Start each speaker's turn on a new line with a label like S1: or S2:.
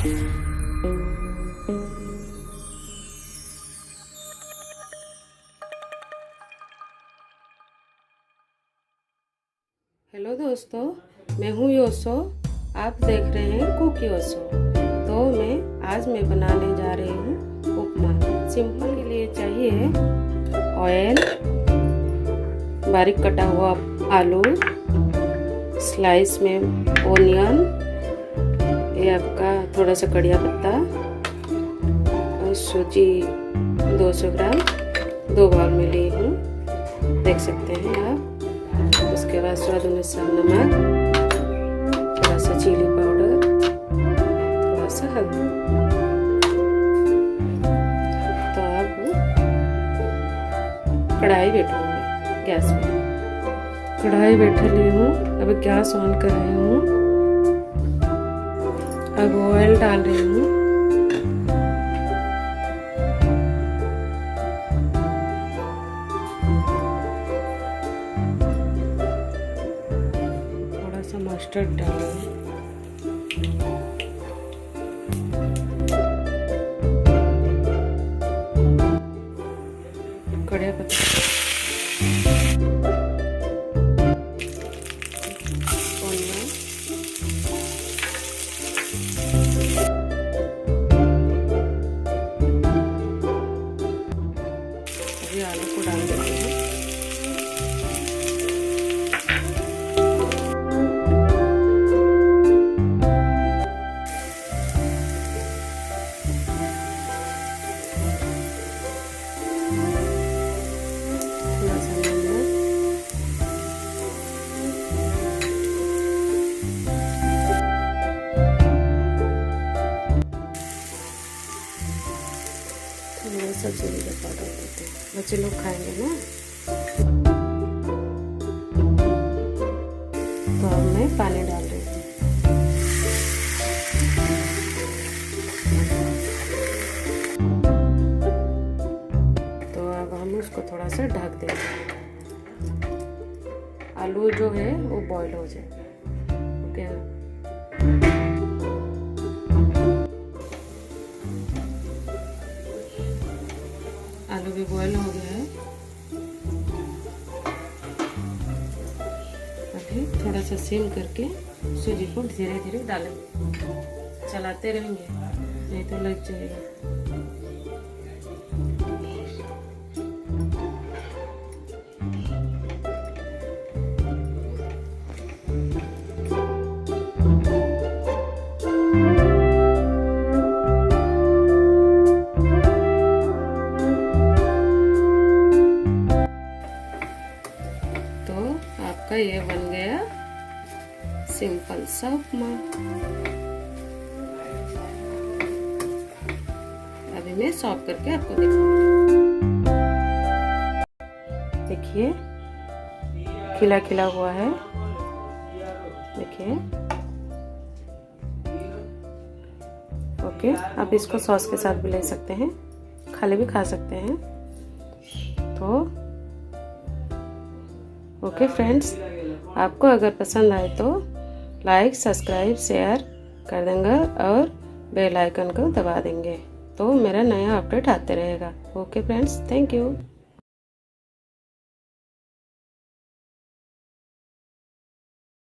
S1: Hello दोस्तों, मैं हूँ योसो। आप देख रहे हैं कुक योसो। तो आज मैं बनाने जा रही हूँ उपमा। सिंपल के लिए चाहिए ऑयल, बारीक कटा हुआ आलू, स्लाइस में ओनियन, ये आपका थोड़ा सा कड़िया पत्ता और सूजी 200 ग्राम 2 बाउल में ली हूँ, देख सकते हैं आप। उसके बाद स्वाद अनुसार नमक, थोड़ा सा चिली पाउडर, थोड़ा सा हल्दी। तो अब कढ़ाई बैठाऊंगी गैस में। कढ़ाई बैठा ली हूँ, अब गैस ऑन कर रही हूँ। अब ऑयल डाल रही हूँ। मस्टर्ड डालेंगे, कड़िया पत्ता, ऑनियन, अभी आलू को डाल देते हैं। सबसे ज़्यादा पाउडर देते हैं, बच्चे लोग खाएंगे ना। तो अब मैं पानी डाल रही हूँ। तो अब हम उसको थोड़ा सा ढक देंगे। आलू जो है वो बॉईल हो जाए। ओके, आलू भी बॉयल हो गया है। अभी थोड़ा सा सिम करके सूजी को धीरे धीरे डालेंगे, चलाते रहेंगे नहीं तो लग जाएगा। आपका ये बन गया सिंपल सा उपमा। अभी मैं सर्व करके आपको दिखाऊंगी। देखिए खिला खिला हुआ है, देखिए। ओके, आप इसको सॉस के साथ भी ले सकते हैं, खाली भी खा सकते हैं। तो ओके फ्रेंड्स, आपको अगर पसंद आए तो लाइक, सब्सक्राइब, शेयर कर देंगे और बेल आइकन को दबा देंगे, तो मेरा नया अपडेट आते रहेगा। Okay friends, thank you.